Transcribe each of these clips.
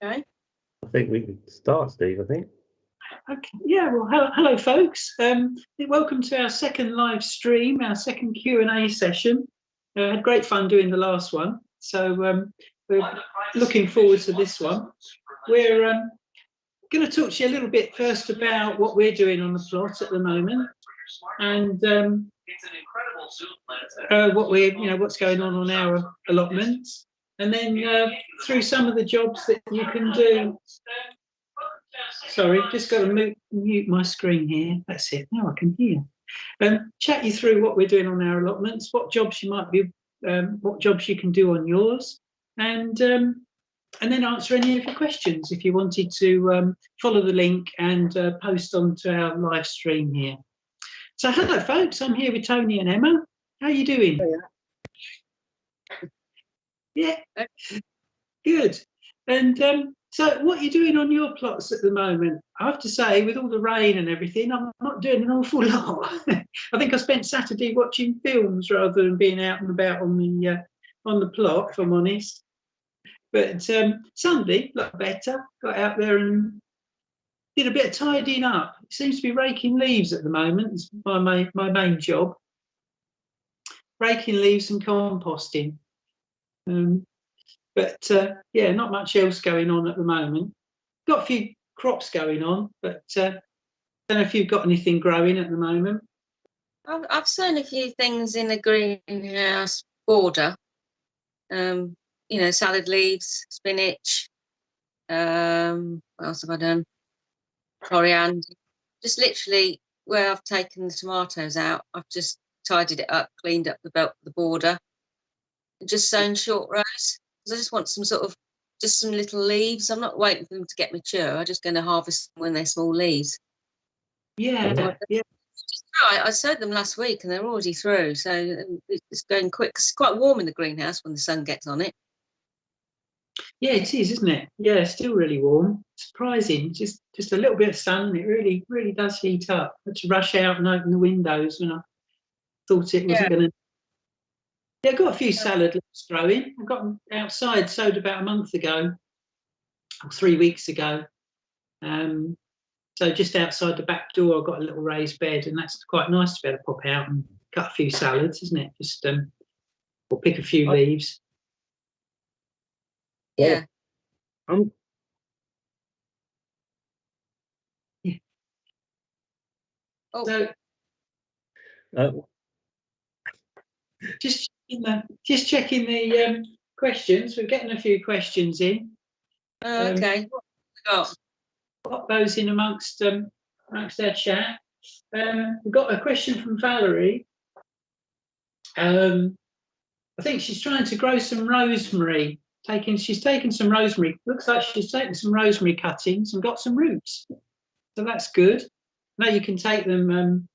Okay. I think we can start, Steve, I think. Okay. Yeah, well, hello folks. Welcome to our second live stream, our second Q&A session. Had great fun doing the last one, so we're looking forward to this one. We're going to talk to you a little bit first about what we're doing on the plot at the moment, and what's going on our allotments, and then through some of the jobs that you can do. Sorry, just got to mute my screen here. That's it. Now I can hear. Chat you through what we're doing on our allotments, what jobs you might be, what jobs you can do on yours, and then answer any of your questions if you wanted to follow the link and post onto our live stream here. So hello, folks. I'm here with Tony and Emma. How are you doing? Yeah, good. And so what are you doing on your plots at the moment? I have to say, with all the rain and everything, I'm not doing an awful lot. I think I spent Saturday watching films rather than being out and about on the plot, if I'm honest. But Sunday, a lot better. Got out there and did a bit of tidying up. It seems to be raking leaves at the moment. It's my main job. Raking leaves and composting. But yeah, not much else going on at the moment. Got a few crops going on, but don't know if you've got anything growing at the moment. I've sown a few things in the greenhouse border. Salad leaves, spinach. What else have I done? Coriander. Just literally where I've taken the tomatoes out, I've just tidied it up, cleaned up the border, and just sown short rows. I just want some little leaves. I'm not waiting for them to get mature. I'm just going to harvest them when they're small leaves. Yeah, yeah. I sowed them last week and they're already through, so it's going quick. It's quite warm in the greenhouse when the sun gets on it. Yeah, it is, isn't it? Yeah, it's still really warm. Surprising. Just a little bit of sun and it really, really does heat up. I had to rush out and open the windows when I thought it wasn't going to. Yeah, I've got a few salad leaves growing. I got them outside, sowed about a month ago, or 3 weeks ago. So just outside the back door, I've got a little raised bed, and that's quite nice to be able to pop out and cut a few salads, isn't it? Just or pick a few leaves. Yeah. Yeah. Oh. So, just checking the questions. We're getting a few questions in. Okay. What have we got? Pop those in amongst our chat. We've got a question from Valerie. I think she's trying to grow some rosemary. She's taken some rosemary. Looks like she's taken some rosemary cuttings and got some roots. So that's good. Now you can take them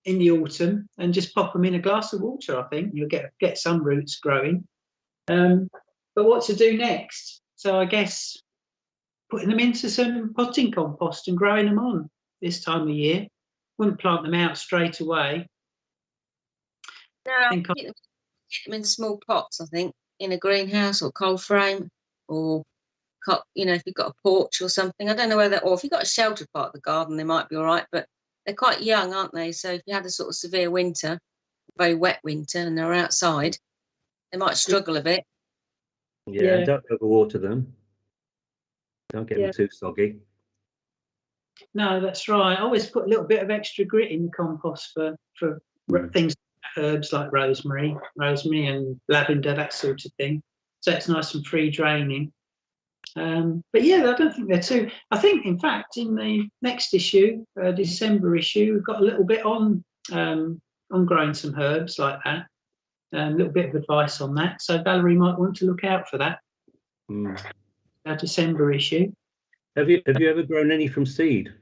in the autumn and just pop them in a glass of water. I think you'll get some roots growing. But what to do next? So I guess putting them into some potting compost and growing them on this time of year. Wouldn't plant them out straight away. No, get them in small pots, I think, in a greenhouse or cold frame, or if you've got a porch or something. I don't know whether, or if you've got a sheltered part of the garden, they might be all right, but they're quite young, aren't they? So if you had a sort of severe winter, very wet winter, and they're outside, they might struggle a bit. Yeah. Don't overwater them. Don't get them too soggy. No, that's right. I always put a little bit of extra grit in the compost for things, herbs like rosemary and lavender, that sort of thing. So it's nice and free draining. But yeah, I don't think they're too. I think, in fact, in the next issue, December issue, we've got a little bit on growing some herbs like that. A little bit of advice on that. So Valerie might want to look out for that. Our December issue. Have you ever grown any from seed?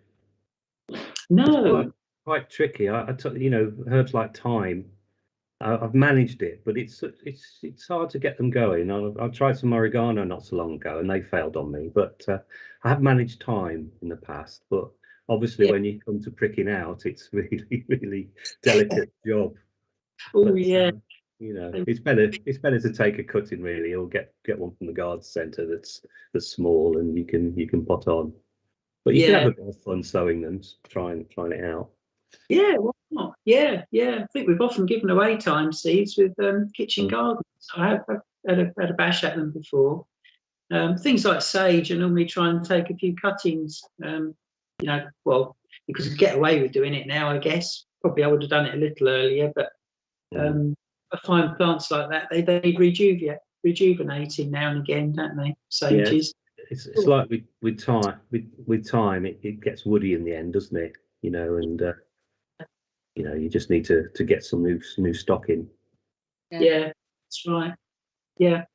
No. It's quite tricky. Herbs like thyme. I've managed it, but it's hard to get them going. I tried some oregano not so long ago, and they failed on me. But I have managed thyme in the past. But obviously, when you come to pricking out, it's really, really delicate job. Oh yeah. You know, it's better to take a cutting really, or get one from the garden centre that's small and you can pot on. But you can have a bit of fun sewing them, trying it out. Yeah, why not? Yeah. I think we've often given away time seeds with kitchen gardens. I have had a bash at them before. Things like sage, I normally try and take a few cuttings. You know, well, you could get away with doing it now, I guess. Probably I would have done it a little earlier, but I find plants like that, they need rejuvenating now and again, don't they? Sages. Yeah, it's like with time it gets woody in the end, doesn't it? You know, and you know, you just need to get some new stock in. Yeah, that's right. Yeah.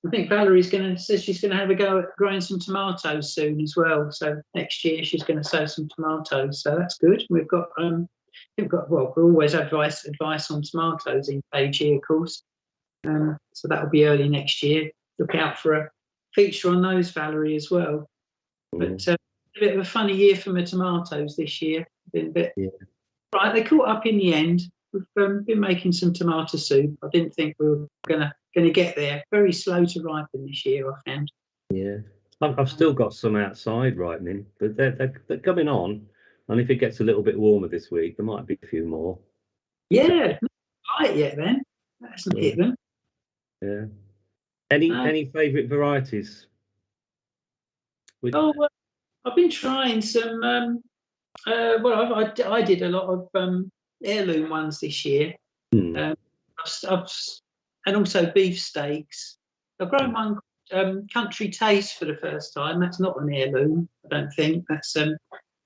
I think Valerie's says she's going to have a go at growing some tomatoes soon as well. So next year she's going to sow some tomatoes. So that's good. We've got well, we always advice on tomatoes in page here, of course. So that'll be early next year. Look out for a feature on those, Valerie, as well. But a bit of a funny year for my tomatoes this year. Been a bit right. They caught up in the end. We've been making some tomato soup. I didn't think we were gonna get there. Very slow to ripen this year, I found. Yeah, I've still got some outside ripening, but they're coming on. And if it gets a little bit warmer this week, there might be a few more. Yeah, not quite yet then. That hasn't hit them. Yeah. Any favourite varieties? Well, I've been trying some. I did a lot of heirloom ones this year. And also beefsteaks. I've grown one Country Taste for the first time. That's not an heirloom, I don't think. That's a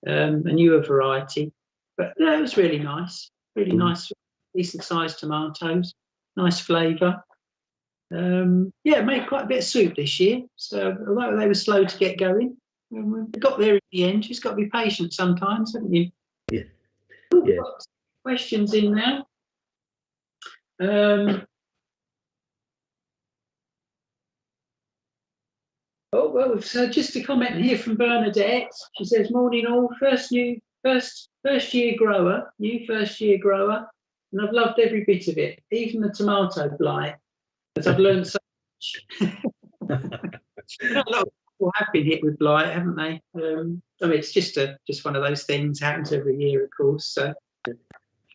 newer variety. But yeah, it was really nice. Really nice, decent sized tomatoes. Nice flavour. Made quite a bit of soup this year. So although they were slow to get going, we got there in the end. Just got to be patient sometimes, haven't you? Yeah. Got questions in now. So just a comment here from Bernadette. She says, "Morning all. First year grower, and I've loved every bit of it, even the tomato blight, as I've learned so much." A lot of people have been hit with blight, haven't they? It's just one of those things, happens every year, of course. So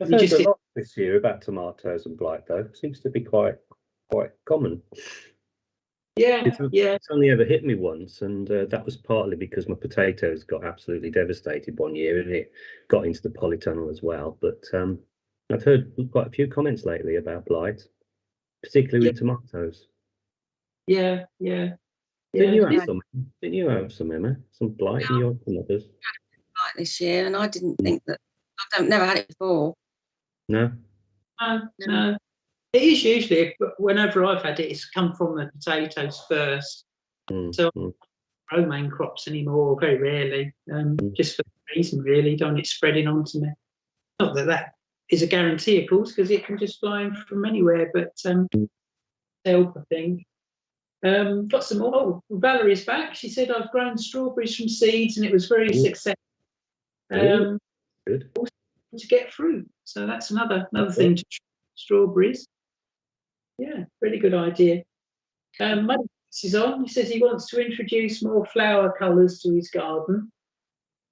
I've heard a lot this year about tomatoes and blight, though. It seems to be quite common. It's only ever hit me once, and that was partly because my potatoes got absolutely devastated one year, and it got into the polytunnel as well. But I've heard quite a few comments lately about blight, particularly with tomatoes. Yeah. Didn't you have some, Emma? Some blight in your tomatoes? Blight this year, and I didn't think that. I've never had it before. No. No. It is usually, whenever I've had it, it's come from the potatoes first. So I don't grow main crops anymore, very rarely. Just for the reason, really, don't want it spreading onto me. Not that is a guarantee, of course, because it can just fly in from anywhere, but help, I think. Got some more. Oh, Valerie's back. She said, "I've grown strawberries from seeds and it was very successful. Good. Also to get fruit. So that's another thing to try. Strawberries. Yeah, really good idea." Mike is on. He says he wants to introduce more flower colours to his garden.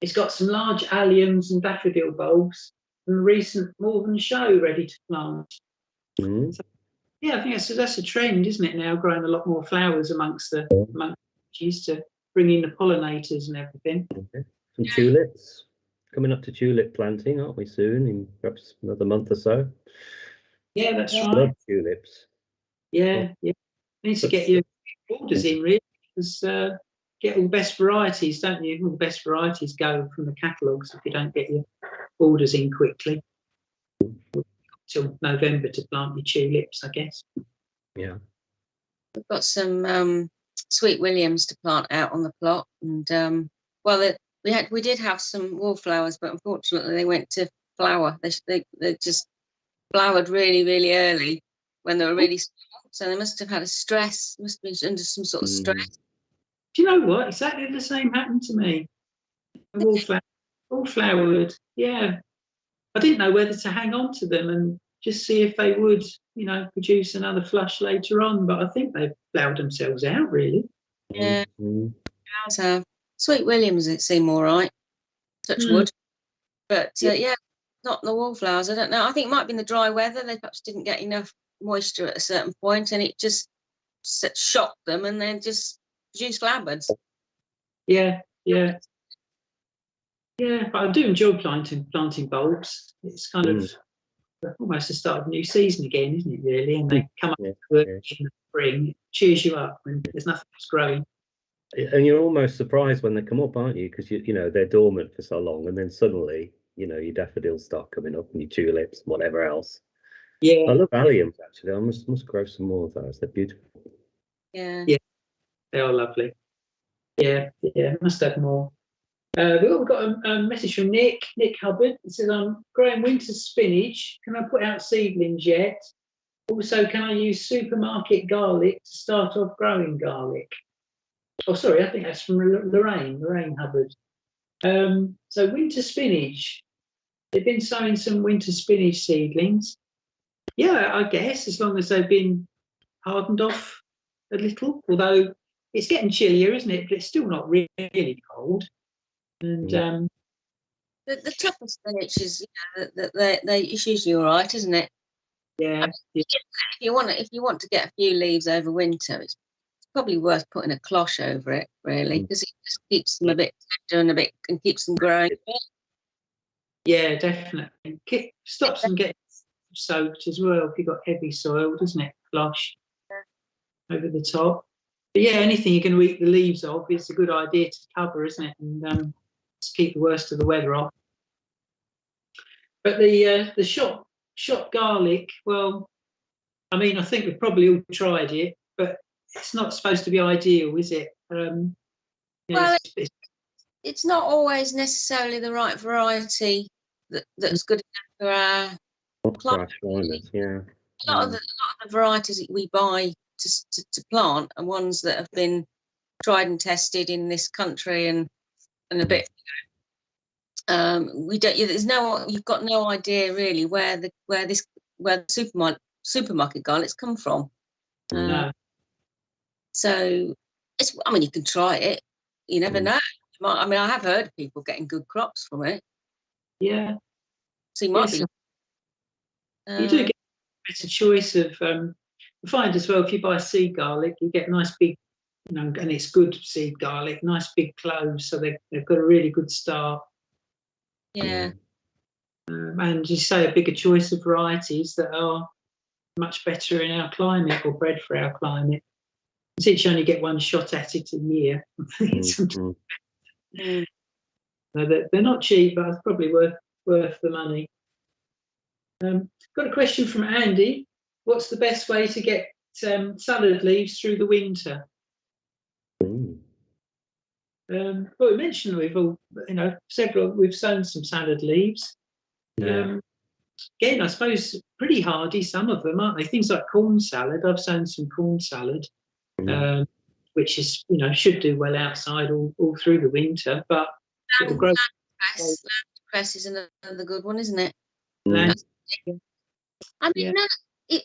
He's got some large alliums and daffodil bulbs and the recent Morven show ready to plant. So, I think that's a trend, isn't it, now, growing a lot more flowers amongst the trees to bring in the pollinators and everything. Some tulips. Coming up to tulip planting, aren't we, soon, in perhaps another month or so? Yeah, that's right. Love tulips. Yeah. Need to get your orders in, really, because get all the best varieties, don't you? All the best varieties go from the catalogues if you don't get your orders in quickly. Till November to plant your tulips, I guess. Yeah. We've got some sweet williams to plant out on the plot, and we did have some wallflowers, but unfortunately they went to flower. They just flowered really, really early when they were really small. So they must have had must have been under some sort of stress. Do you know what? Exactly the same happened to me. All flowered. Yeah. I didn't know whether to hang on to them and just see if they would, produce another flush later on. But I think they've flowered themselves out, really. Yeah. Mm. So Sweet Williams, it seemed all right. Touch wood. But yeah, not the wallflowers. I don't know. I think it might be in the dry weather. They perhaps didn't get enough moisture at a certain point, and it just shocked them, and then just produced flowerbuds. Yeah. But I do enjoy planting bulbs. It's kind of almost the start of a new season again, isn't it? Really, and they come up in the spring. It cheers you up when there's nothing else growing. And you're almost surprised when they come up, aren't you? Because they're dormant for so long, and then suddenly, your daffodils start coming up, and your tulips, whatever else. Yeah, I love alliums actually. I must grow some more of those. They're beautiful. Yeah, they are lovely. Yeah, must have more. We've got a message from Nick Hubbard. It says, I'm growing winter spinach. Can I put out seedlings yet? Also, can I use supermarket garlic to start off growing garlic? Oh, sorry, I think that's from Lorraine Hubbard. So winter spinach. They've been sowing some winter spinach seedlings. Yeah, I guess, as long as they've been hardened off a little. Although it's getting chillier, isn't it? But it's still not really cold. And the tougher spinach is, it's usually all right, isn't it? yeah. If you want to get a few leaves over winter, it's probably worth putting a cloche over it, really, because it just keeps them a bit tender and keeps them growing. Yeah, definitely. Stops them getting soaked as well if you've got heavy soil, doesn't it? Flush over the top. But yeah, anything you're going to eat the leaves of, it's a good idea to cover, isn't it? And to keep the worst of the weather off. But the shot garlic, well, I mean, I think we've probably all tried it, but it's not supposed to be ideal, is it? Well, it's not always necessarily the right variety that's good enough for our climate. Yeah. A lot of the varieties that we buy to plant are ones that have been tried and tested in this country and a bit. You've got no idea really where the supermarket garlics come from. No. So you can try it. You never know. I have heard of people getting good crops from it. Yeah. So you might be. You do get a better choice of. You find as well if you buy seed garlic, you get nice big, and it's good seed garlic, nice big cloves, so they've got a really good start. Yeah. And you say a bigger choice of varieties that are much better in our climate or bred for our climate. Since you only get one shot at it a year, they're not cheap, but it's probably worth the money. Got a question from Andy. What's the best way to get salad leaves through the winter? Well, we mentioned we've all, we've sown some salad leaves. Again, I suppose pretty hardy, some of them, aren't they? Things like corn salad. I've sown some corn salad, which is, should do well outside all through the winter, but it'll grow. Cress is another good one, isn't it? Yeah.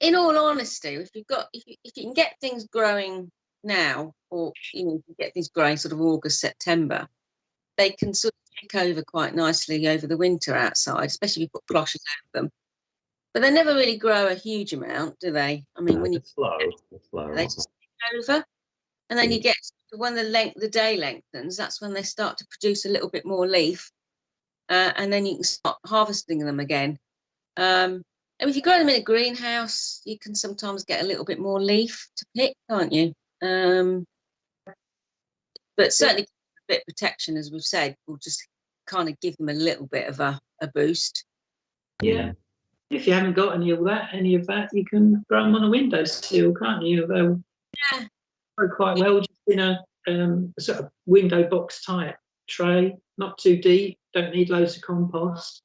In all honesty, if you can get things growing now, or you get things growing sort of August, September, they can sort of take over quite nicely over the winter outside, especially if you put cloches over them. But they never really grow a huge amount, do they? I mean, when it's slow, they just take over, and then you get when the day lengthens, that's when they start to produce a little bit more leaf, and then you can start harvesting them again. And if you grow them in a greenhouse, you can sometimes get a little bit more leaf to pick, can't you? But certainly a bit of protection, as we've said, will just kind of give them a little bit of a boost. Yeah. If you haven't got any of that, you can grow them on a windowsill, can't you? They'll grow quite well just in a sort of window box type tray, not too deep, don't need loads of compost.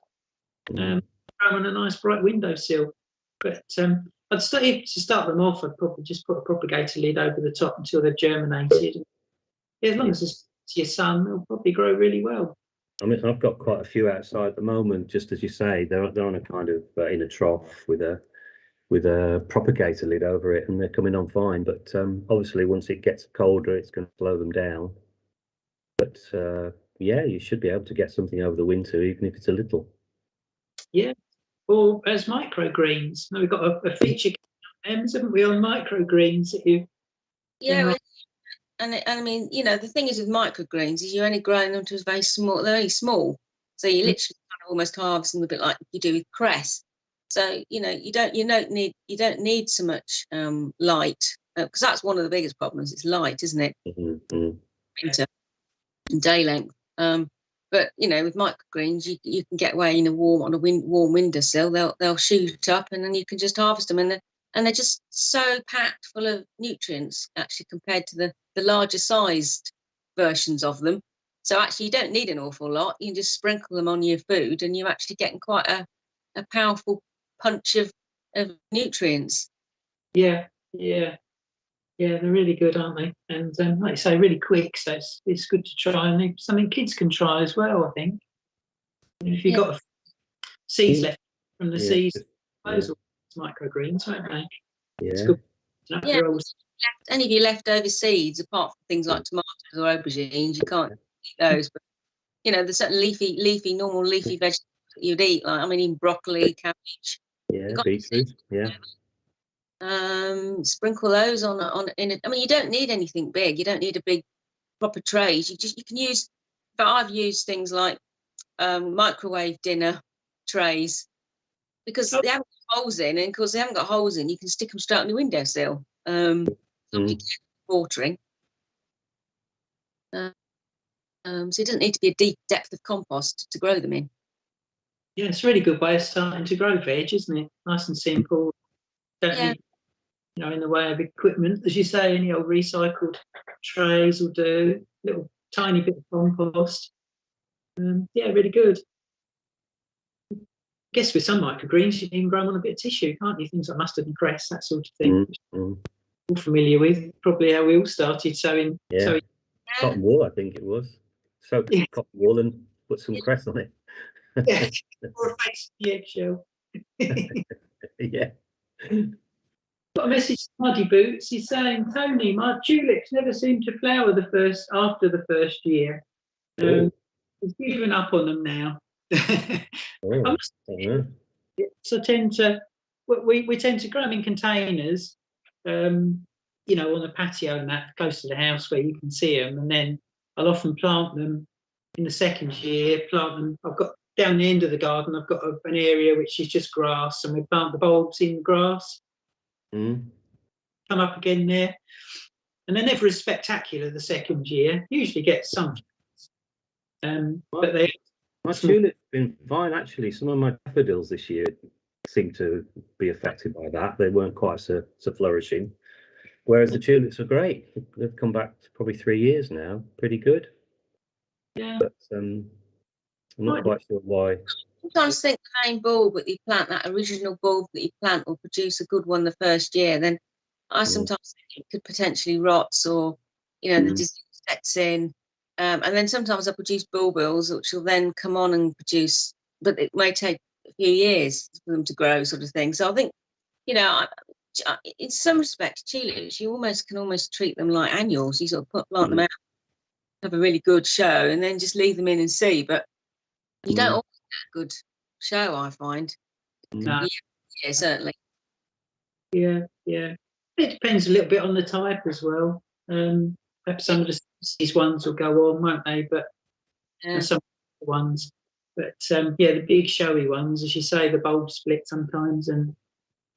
On a nice bright windowsill. But I'd to start them off, I'd probably just put a propagator lid over the top until they've germinated. As long as it's to your sun, they'll probably grow really well. I mean, I've got quite a few outside at the moment. Just as you say, they're on a kind of in a trough with a propagator lid over it, and they're coming on fine. But obviously, once it gets colder, it's going to slow them down. But yeah, you should be able to get something over the winter, even if it's a little. Yeah, or as microgreens. Now we've got a feature, haven't we, on microgreens that you? Yeah, and I mean, you know, the thing is with microgreens is you're only growing them to very small. They're only small, so you literally kind of almost harvest them a bit like you do with cress. So you know, you don't need so much light, because that's one of the biggest problems. It's light, isn't it? Mm-hmm. Winter and day length. But you know, with microgreens, you can get away in warm windowsill. They'll shoot up, and then you can just harvest them, and they're just so packed full of nutrients actually compared to the larger sized versions of them. So actually, you don't need an awful lot. You can just sprinkle them on your food, and you're actually getting quite a powerful punch of nutrients. Yeah, they're really good, aren't they? And like you say, really quick. So it's good to try, and something kids can try as well, I think. If you've got seeds left from the seeds, those are microgreens, aren't they? Yeah. It's good. Yeah. Any of your leftover seeds, apart from things like tomatoes or aubergines, you can't eat those. But you know, there's certain normal leafy vegetables that you'd eat. Like, I mean, even broccoli, cabbage. Yeah, beetroot. Yeah. Sprinkle those on I mean, you don't need anything big. You don't need a big proper trays. You can use. But I've used things like microwave dinner trays, because they haven't got holes in, and of course they haven't got holes in. You can stick them straight on the windowsill. Watering. So it doesn't need to be a deep depth of compost to grow them in. Yeah, it's a really good way of starting to grow veg, isn't it? Nice and simple. Don't need, you know, in the way of equipment, as you say, any old recycled trays will do. Little tiny bit of compost. Yeah, really good. I guess with some microgreens, you can even grow them on a bit of tissue, can't you? Things like mustard and cress, that sort of thing. All familiar with, probably how we all started sowing. Yeah. Cotton wool, I think it was. Soak cotton wool and put some cress on it. Yeah, or a face of the eggshell. Yeah. Got a message to Muddy Boots. He's saying, Tony, my tulips never seem to flower after the first year. He's given up on them now. So we tend to grow them in containers, you know, on the patio and that, close to the house where you can see them. And then I'll often plant them in the second year. I've got down the end of the garden, I've got an area which is just grass, and we plant the bulbs in the grass. Come up again there, and they're never as spectacular the second year. Usually get some, but my tulips have been fine actually. Some of my daffodils this year seem to be affected by that. They weren't quite so flourishing, whereas the tulips are great. They've come back to probably 3 years now, pretty good. Yeah, but I'm not quite sure why. Sometimes think the main bulb that you plant, that original bulb that you plant, will produce a good one the first year. Then I sometimes think it could potentially rot, or you know, the disease sets in, and then sometimes I produce bulbils which will then come on and produce, but it may take a few years for them to grow, sort of thing. So I think, you know, in some respects, tulips you can almost treat them like annuals. You sort of plant them out, have a really good show, and then just leave them in and see. But you don't always get a good show, I find. No. Yeah, certainly. Yeah. It depends a little bit on the type as well. Perhaps some of these ones will go on, won't they? But some ones. But the big showy ones, as you say, the bulb split sometimes, and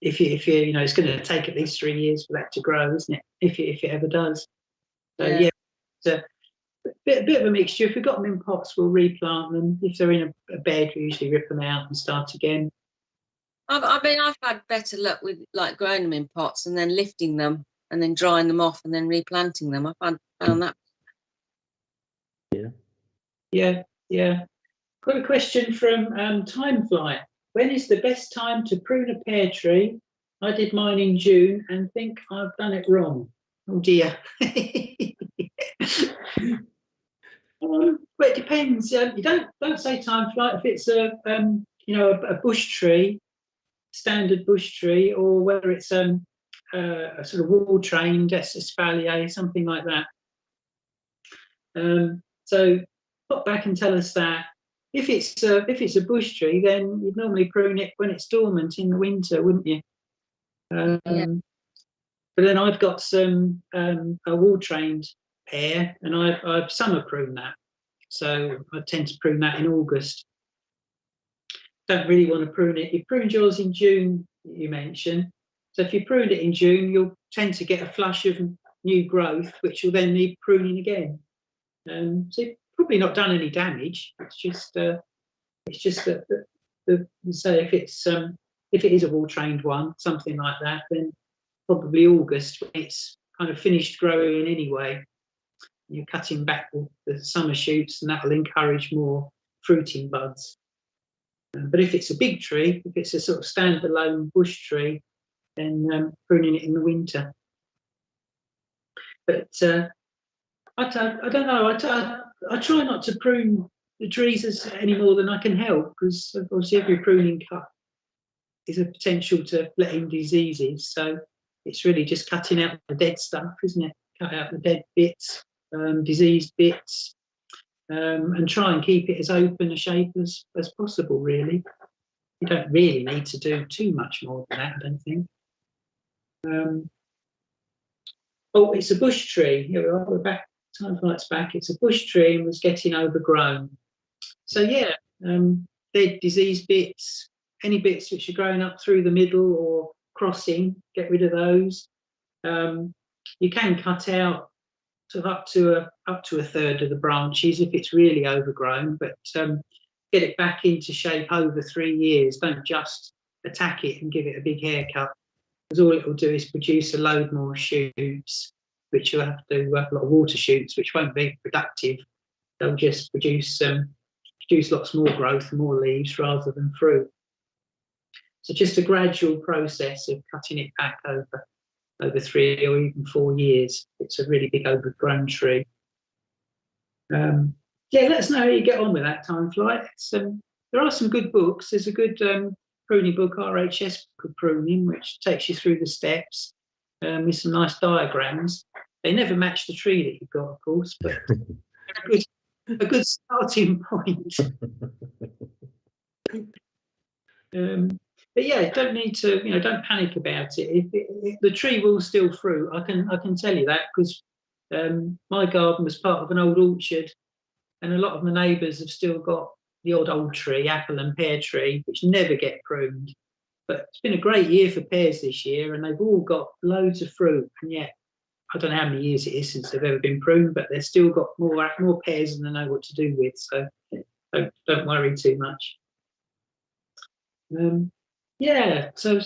if you you know, it's going to take at least 3 years for that to grow, isn't it? If it ever does. So it's a bit of a mixture. If we've got them in pots, we'll replant them. If they're in a bed, we usually rip them out and start again. I've had better luck with like growing them in pots and then lifting them and then drying them off and then replanting them. I found that. Yeah. Got a question from Timefly. When is the best time to prune a pear tree? I did mine in June and think I've done it wrong. Oh dear. Well, it depends. You don't say time flight if it's a bush tree, standard bush tree, or whether it's a sort of wall trained espalier, something like that. So pop back and tell us that. If it's a bush tree, then you'd normally prune it when it's dormant in the winter, wouldn't you? Yeah. But then I've got some a wall trained pear, and I've summer prune that. So I tend to prune that in August. Don't really want to prune it. You pruned yours in June, you mentioned. So if you pruned it in June, you'll tend to get a flush of new growth, which will then need pruning again. So you've probably not done any damage. It's just that say if it is a wall trained one, something like that, then probably August when it's kind of finished growing anyway. You're cutting back the summer shoots, and that will encourage more fruiting buds. But if it's a big tree, if it's a sort of standalone bush tree, then pruning it in the winter. But I don't know. I try not to prune the trees any more than I can help, because obviously every pruning cut is a potential to let in diseases. So it's really just cutting out the dead stuff, isn't it? Cut out the dead bits, diseased bits, and try and keep it as open a shape as possible, really. You don't really need to do too much more than that, I don't think. Oh, it's a bush tree. Here we are, we're back, time flights back. It's a bush tree and was getting overgrown. So yeah, dead diseased bits, any bits which are growing up through the middle or crossing, get rid of those. You can cut out sort of up to a third of the branches if it's really overgrown, but get it back into shape over 3 years. Don't just attack it and give it a big haircut, because all it will do is produce a load more shoots, which you'll have to do a lot of water shoots, which won't be productive. They'll just produce lots more growth and more leaves rather than fruit. So just a gradual process of cutting it back over 3 or even 4 years. It's a really big overgrown tree. Yeah, let us know how you get on with that, time flight. There are some good books. There's a good pruning book, RHS book of pruning, which takes you through the steps with some nice diagrams. They never match the tree that you've got, of course, but a good starting point. But yeah, don't need to, don't panic about it. If the tree will still fruit, I can tell you that, because my garden was part of an old orchard, and a lot of my neighbours have still got the odd old tree, apple and pear tree, which never get pruned. But it's been a great year for pears this year, and they've all got loads of fruit. And yet, I don't know how many years it is since they've ever been pruned, but they've still got more pears than they know what to do with. So don't worry too much. Yeah. So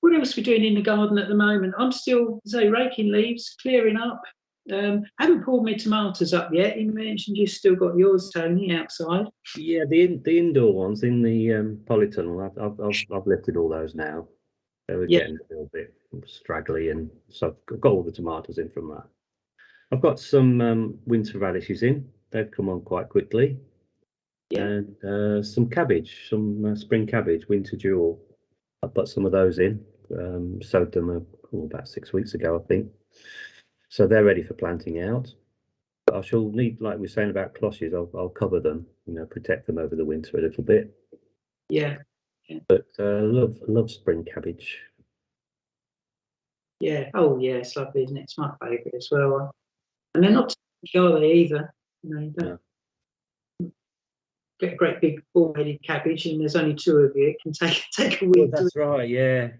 what else are we doing in the garden at the moment? I'm still raking leaves, clearing up. Haven't pulled my tomatoes up yet. You mentioned you've still got yours, Tony, outside. Yeah, the indoor ones in the polytunnel. I've lifted all those now. They were getting a little bit straggly, and so I've got all the tomatoes in from that. I've got some winter radishes in. They've come on quite quickly. Yeah. And some cabbage, some spring cabbage, winter jewel. I put some of those in. Sowed them about 6 weeks ago, I think. So they're ready for planting out. But I shall need, like we're saying about cloches, I'll cover them, protect them over the winter a little bit. Yeah. But love spring cabbage. Yeah. Oh, yeah. It's lovely, isn't it? It's my favourite as well. And they're not too big, are they, either? You don't get a great big ball-headed cabbage, and there's only 2 of you. It can take a week. Well, that's right. Yeah.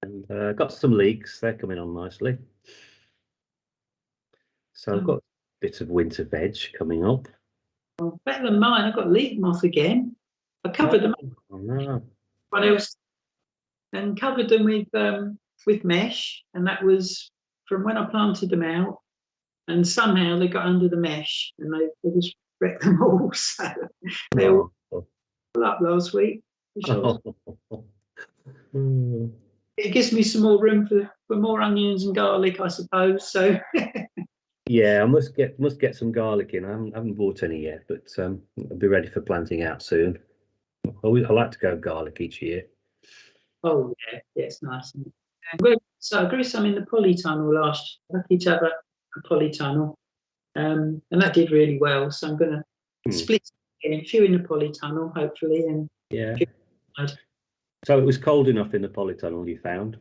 And got some leeks. They're coming on nicely. So I've got bits of winter veg coming up. Oh, better than mine. I've got leek moth again. I covered them. Oh no. What else? And covered them with mesh, and that was from when I planted them out. And somehow they got under the mesh, and they just wrecked them all. So they all fell up last week. It gives me some more room for more onions and garlic, I suppose. So Yeah, I must get some garlic in. I haven't bought any yet, but I'll be ready for planting out soon. I like to go garlic each year. Oh yeah, it's nice. Isn't it? So I grew some in the polytunnel last year. Lucky to have a polytunnel, and that did really well. So I'm going to split in a few in the polytunnel, hopefully, and Yeah. a few outside. So it was cold enough in the polytunnel, you found?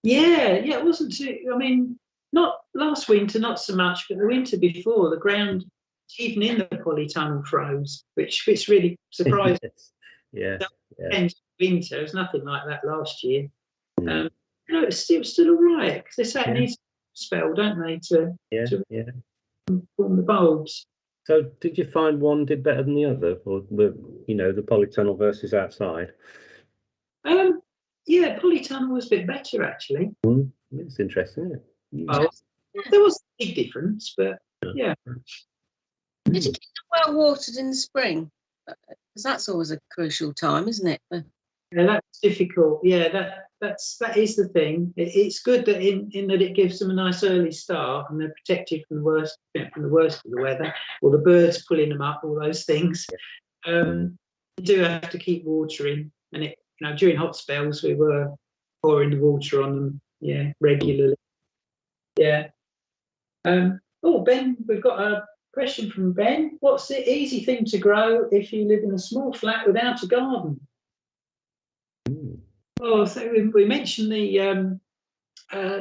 Yeah, it wasn't too. I mean, not last winter, not so much, but the winter before, the ground, even in the polytunnel, froze, which really surprised me. Yeah. Winter, it was nothing like that last year. Mm. It's still all right, because they say it needs a spell, don't they, to form the bulbs. So did you find one did better than the other, or the polytunnel versus outside? Yeah, polytunnel was a bit better actually. It's interesting, isn't it? Oh, there was a big difference, but yeah. Did you keep them well watered in the spring? Because that's always a crucial time, isn't it? Yeah, that's difficult. Yeah, that is the thing. It's good that in that it gives them a nice early start, and they're protected from the worst of the weather, or the birds pulling them up, all those things. You do have to keep watering, and during hot spells we were pouring the water on them, regularly. Yeah. Ben, we've got a question from Ben. What's the easy thing to grow if you live in a small flat without a garden? Oh, so we mentioned the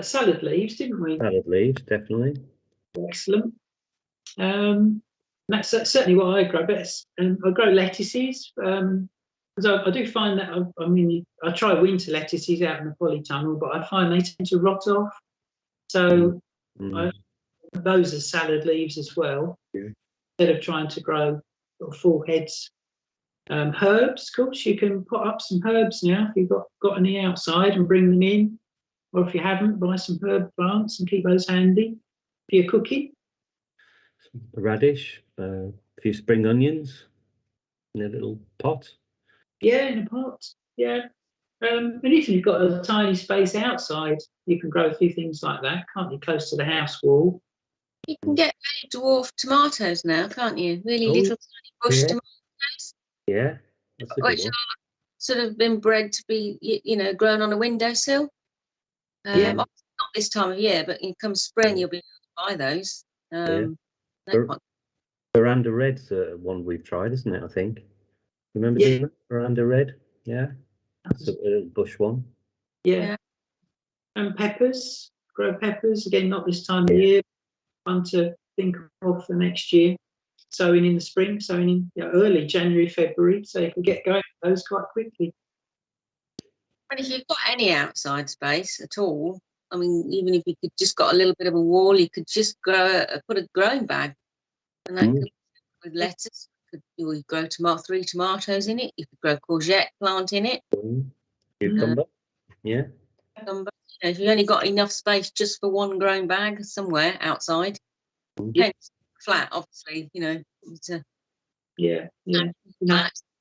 salad leaves, didn't we? Salad leaves, definitely. Excellent. That's certainly what I grow best. And I grow lettuces, because I do find that, I try winter lettuces out in the polytunnel, but I find they tend to rot off. So those are salad leaves as well, instead of trying to grow sort of full heads. Herbs, of course, you can put up some herbs now if you've got any outside and bring them in, or if you haven't, buy some herb plants and keep those handy for your cooking. Radish, a few spring onions in a little pot. Yeah, in a pot. Yeah. And if you've got a tiny space outside, you can grow a few things like that, can't you, close to the house wall? You can get very dwarf tomatoes now, can't you? Really little tiny bush tomatoes. Yeah, that's a good which one. are sort of been bred to be, grown on a windowsill. Not this time of year, but come spring, you'll be able to buy those. Veranda Red's one we've tried, isn't it? I think. Remember doing that? Veranda Red? Yeah. That's a little bush one. Yeah. And peppers, grow peppers, again, not this time of year, one to think of for next year. Sowing in the spring, sowing in early January, February, so you can get going with those quite quickly. And if you've got any outside space at all, even if you could just got a little bit of a wall, you could just put a growing bag, and that could with lettuce. You grow 3 tomatoes in it. You could grow courgette plant in it. Cucumber, if you've only got enough space just for one growing bag somewhere outside, flat, obviously, it's a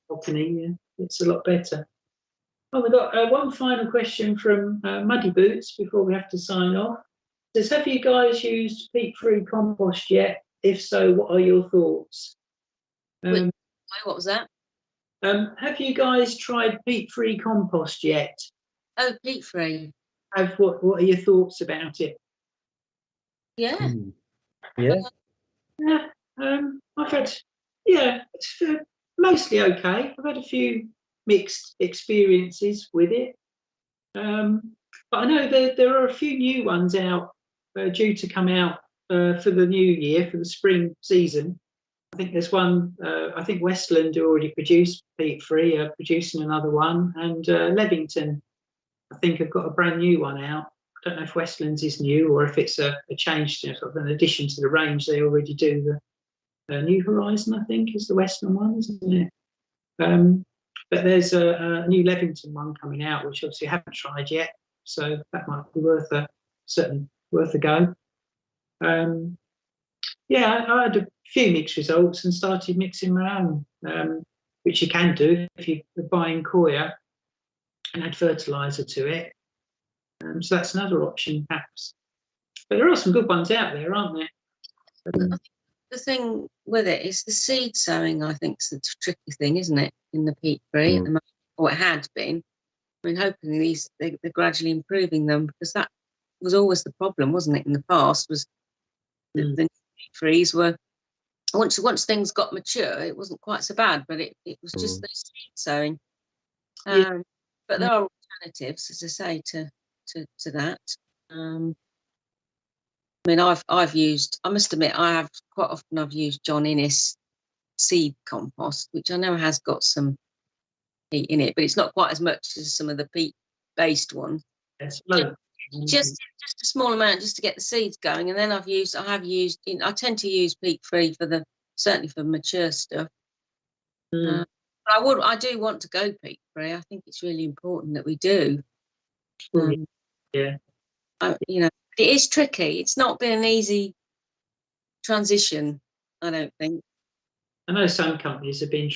balcony, it's a lot better. Well, we've got one final question from Muddy Boots before we have to sign off. It says, have you guys used peat-free compost yet? If so, what are your thoughts? What was that? Have you guys tried peat-free compost yet? Oh, peat-free. What are your thoughts about it? Yeah. I've had, it's mostly okay. I've had a few mixed experiences with it, but I know that there are a few new ones out due to come out for the new year, for the spring season. I think there's one, I think Westland, who already produced peat-free, are producing another one, and Levington, I think, have got a brand new one out. I don't know if Westlands is new or if it's a change, sort of an addition to the range. They already do the New Horizon, I think, is the Western one, isn't it? But there's a new Levington one coming out, which obviously I haven't tried yet, so that might be certainly worth a go. I had a few mixed results and started mixing my own, which you can do if you're buying coir and add fertiliser to it. So that's another option, perhaps. But there are some good ones out there, aren't there? The thing with it is the seed sowing, I think, is the tricky thing, isn't it, in the peat free at the moment, or it had been. I mean, hoping they're gradually improving them, because that was always the problem, wasn't it, in the past, was the peat frees were, once things got mature, it wasn't quite so bad, but it was just the seed sowing. But there are alternatives, as I say, to that. I mean, I've used, I must admit, I've used John Innes seed compost, which I know has got some peat in it, but it's not quite as much as some of the peat-based ones. Just a small amount, just to get the seeds going, and then I tend to use peat-free certainly for mature stuff. But I do want to go peat-free. I think it's really important that we do. It is tricky. It's not been an easy transition, I don't think. I know some companies have been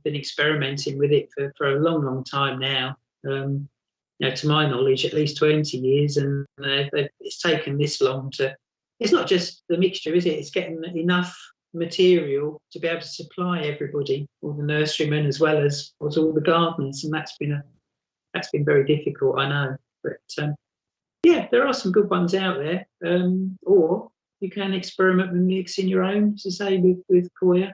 experimenting with it for a long time now. To my knowledge, at least 20 years, and it's taken this long to. It's not just the mixture, is it? It's getting enough material to be able to supply everybody, all the nurserymen as well as all the gardeners, and that's been very difficult, I know. But there are some good ones out there. Or you can experiment with mixing your own, as I say, with coir.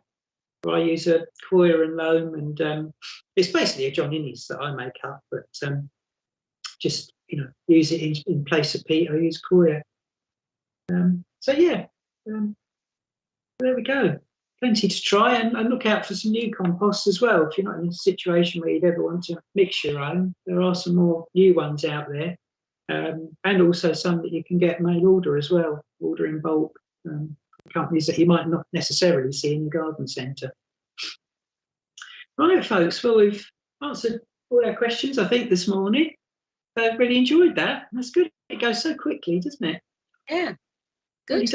I use a coir and loam, and it's basically a John Innes that I make up, but just use it in place of peat. I use coir. There we go. Plenty to try, and look out for some new composts as well. If you're not in a situation where you'd ever want to mix your own, there are some more new ones out there, and also some that you can get made order as well, order in bulk. Companies that you might not necessarily see in your garden centre. Right, folks. Well, we've answered all our questions, I think, this morning. I've really enjoyed that. That's good. It goes so quickly, doesn't it? Yeah. Good.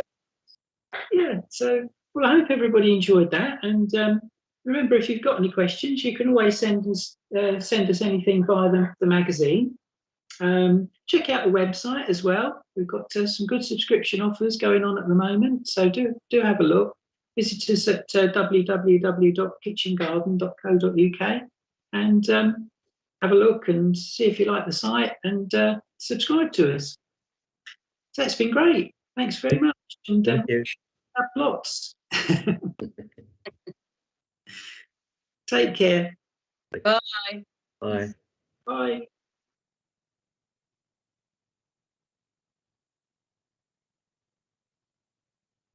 Yeah. So, well, I hope everybody enjoyed that. And remember, if you've got any questions, you can always send us anything via the magazine. Check out the website as well. We've got some good subscription offers going on at the moment, so do have a look. Visit us at www.kitchengarden.co.uk and have a look and see if you like the site, and subscribe to us. So it's been great. Thanks very much. And Thank you. have lots. Take care. Bye. Bye. Bye.